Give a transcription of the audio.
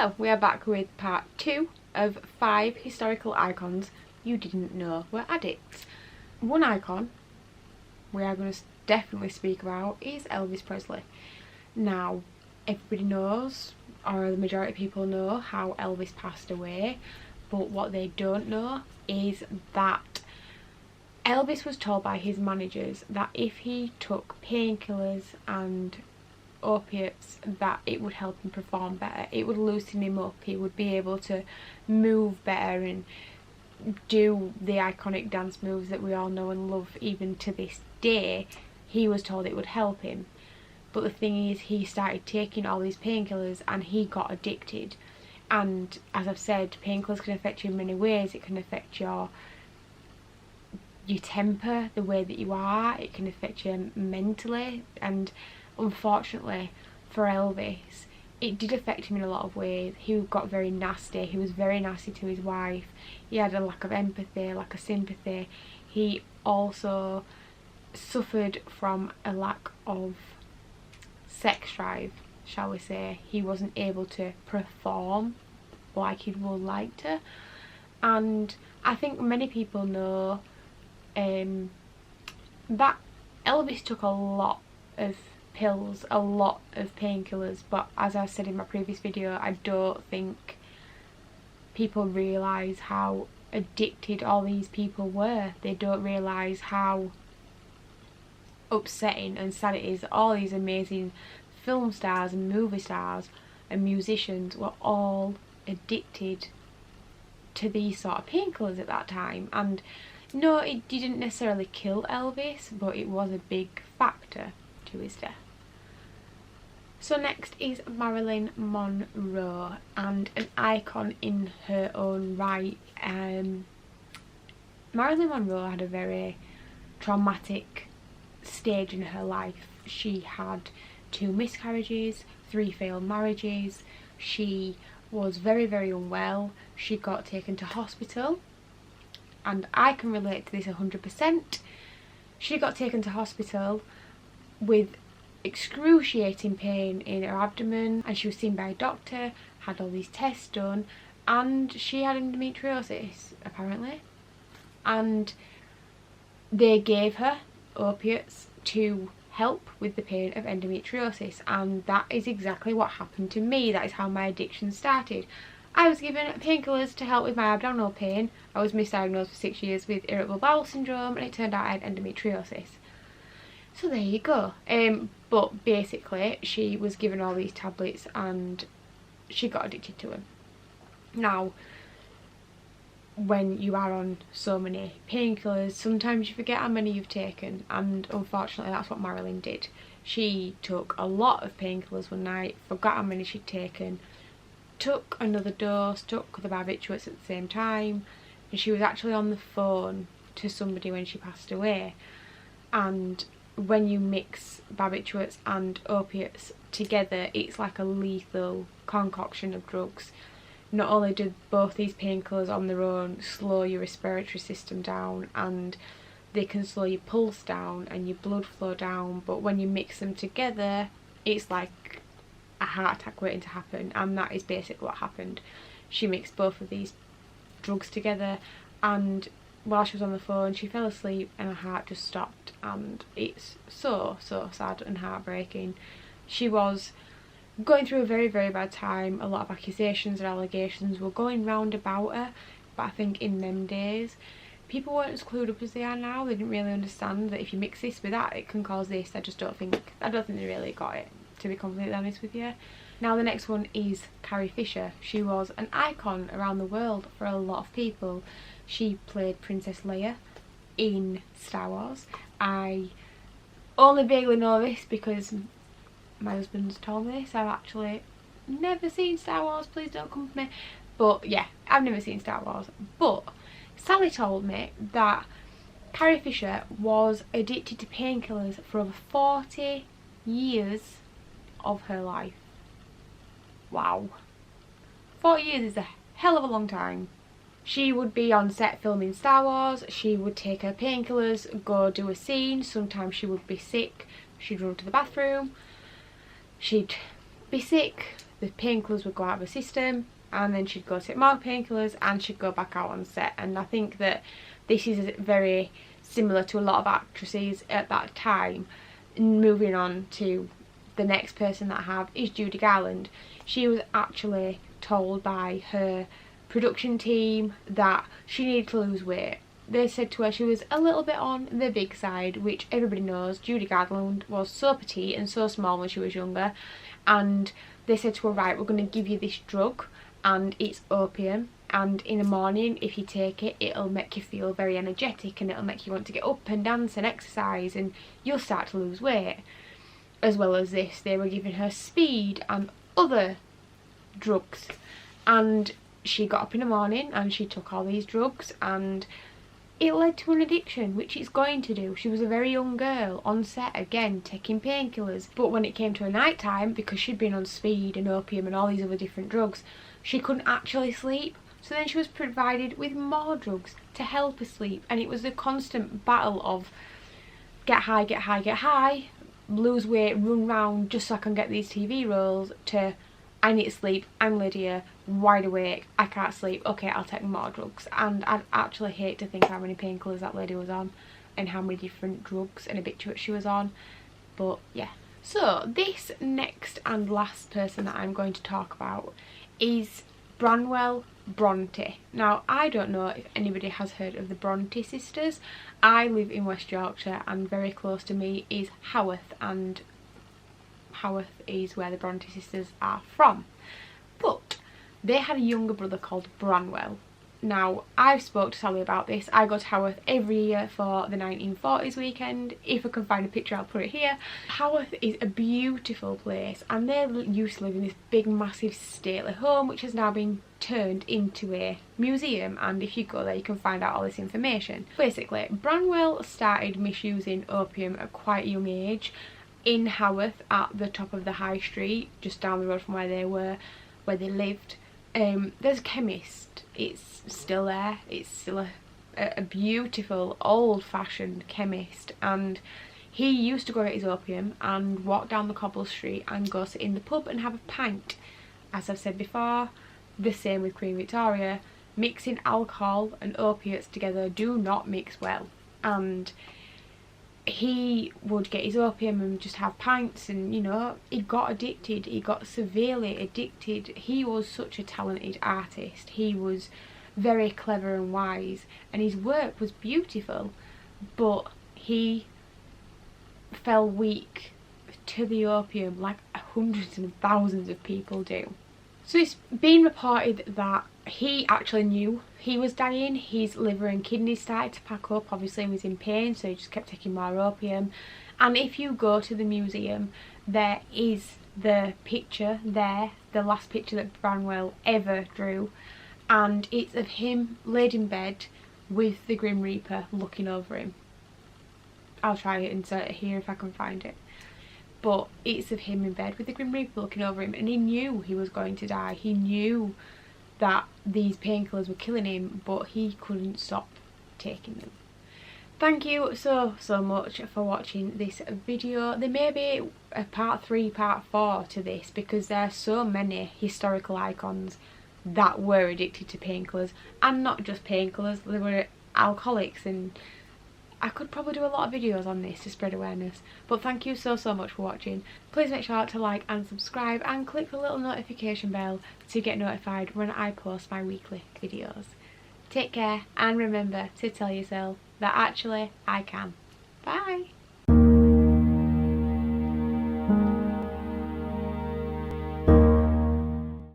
So we are back with part 2 of 5 historical icons you didn't know were addicts. One icon we are going to definitely speak about is Elvis Presley. Now, everybody knows, or the majority of people know, how Elvis passed away, but what they don't know is that Elvis was told by his managers that if he took painkillers and opiates that it would help him perform better. It would loosen him up. He would be able to move better and do the iconic dance moves that we all know and love even to this day. He was told it would help him. But the thing is, he started taking all these painkillers and he got addicted. And as I've said, painkillers can affect you in many ways. It can affect your temper, the way that you are. It can affect you mentally, and unfortunately for Elvis, it did affect him in a lot of ways. He got very nasty. He was very nasty to his wife. He had a lack of empathy, lack of sympathy. He also suffered from a lack of sex drive, shall we say. He wasn't able to perform like he would like to. And I think many people know that Elvis took a lot of pills, a lot of painkillers, but as I said in my previous video, I don't think people realise how addicted all these people were. They don't realise how upsetting and sad it is that all these amazing film stars and movie stars and musicians were all addicted to these sort of painkillers at that time. And no, it didn't necessarily kill Elvis, but it was a big factor to his death. So next is Marilyn Monroe, and an icon in her own right. Marilyn Monroe had a very traumatic stage in her life. She had 2 miscarriages, 3 failed marriages. She was very, very unwell. She got taken to hospital, and I can relate to this 100%. She got taken to hospital with excruciating pain in her abdomen, and she was seen by a doctor, had all these tests done, and she had endometriosis apparently, and they gave her opiates to help with the pain of endometriosis. And that is exactly what happened to me. That is how my addiction started. I was given painkillers to help with my abdominal pain. I was misdiagnosed for 6 years with irritable bowel syndrome, and it turned out I had endometriosis. So there you go. But basically she was given all these tablets and she got addicted to them. Now, when you are on so many painkillers, sometimes you forget how many you've taken, and unfortunately that's what Marilyn did. She took a lot of painkillers one night, forgot how many she'd taken, took another dose, took the barbiturates at the same time, and she was actually on the phone to somebody when she passed away. And when you mix barbiturates and opiates together, it's like a lethal concoction of drugs. Not only do both these painkillers on their own slow your respiratory system down, and they can slow your pulse down and your blood flow down, but when you mix them together, it's like a heart attack waiting to happen. And that is basically what happened. She mixed both of these drugs together, and while she was on the phone she fell asleep and her heart just stopped, and it's so sad and heartbreaking. She was going through a very, very bad time. A lot of accusations and allegations were going round about her, but I think in them days people weren't as clued up as they are now. They didn't really understand that if you mix this with that it can cause this. I don't think they really got it, to be completely honest with you. Now the next one is Carrie Fisher. She was an icon around the world for a lot of people. She played Princess Leia in Star Wars. I only vaguely know this because my husband's told me this. I've actually never seen Star Wars, please don't come for me. But yeah, I've never seen Star Wars. But Sally told me that Carrie Fisher was addicted to painkillers for over 40 years of her life. Wow. 40 years is a hell of a long time. She would be on set filming Star Wars, she would take her painkillers, go do a scene. Sometimes she would be sick, she'd run to the bathroom, she'd be sick, the painkillers would go out of her system, and then she'd go take more painkillers and she'd go back out on set. And I think that this is very similar to a lot of actresses at that time. Moving on to the next person that I have is Judy Garland. She was actually told by her production team that she needed to lose weight. They said to her she was a little bit on the big side, which everybody knows. Judy Garland was so petite and so small when she was younger, and they said to her, right, we're going to give you this drug, and it's opium, and in the morning if you take it, it'll make you feel very energetic and it'll make you want to get up and dance and exercise, and you'll start to lose weight. As well as this, they were giving her speed and other drugs, and she got up in the morning and she took all these drugs, and it led to an addiction, which it's going to do. She was a very young girl on set, again taking painkillers, but when it came to her night time, because she'd been on speed and opium and all these other different drugs, she couldn't actually sleep. So then she was provided with more drugs to help her sleep, and it was a constant battle of get high, get high, get high, lose weight, run round just so I can get these TV roles, to I need to sleep, I'm Lydia, wide awake, I can't sleep, okay, I'll take more drugs. And I'd actually hate to think how many painkillers that lady was on and how many different drugs and habituates she was on. But yeah. So this next and last person that I'm going to talk about is Branwell Bronte. Now, I don't know if anybody has heard of the Bronte sisters. I live in West Yorkshire, and very close to me is Haworth, and Haworth is where the Bronte sisters are from. But they had a younger brother called Branwell. Now, I've spoke to Sally about this. I go to Haworth every year for the 1940s weekend. If I can find a picture, I'll put it here. Haworth is a beautiful place, and they used to live in this big, massive, stately home, which has now been turned into a museum, and if you go there, you can find out all this information. Basically, Branwell started misusing opium at quite a young age in Haworth, at the top of the high street, just down the road from where they lived. There's a chemist. It's still there. It's still a beautiful old-fashioned chemist, and he used to go get his opium and walk down the cobble street and go sit in the pub and have a pint. As I've said before, the same with Queen Victoria. Mixing alcohol and opiates together do not mix well, and he would get his opium and just have pints, and you know, he got addicted. He got severely addicted. He was such a talented artist. He was very clever and wise, and his work was beautiful, but he fell weak to the opium like hundreds and thousands of people do. So it's been reported that he actually knew he was dying. His liver and kidneys started to pack up. Obviously he was in pain, so he just kept taking more opium. And if you go to the museum, there is the picture there, the last picture that Branwell ever drew, and it's of him laid in bed with the Grim Reaper looking over him. I'll try to insert it here if I can find it. But it's of him in bed with the Grim Reaper looking over him, and he knew he was going to die. He knew that these painkillers were killing him, but he couldn't stop taking them. Thank you so much for watching this video. There may be a part 3, part 4 to this, because there are so many historical icons that were addicted to painkillers, and not just painkillers, they were alcoholics, and I could probably do a lot of videos on this to spread awareness. But thank you so much for watching. Please make sure to like and subscribe, and click the little notification bell to get notified when I post my weekly videos. Take care, and remember to tell yourself that actually I can. Bye!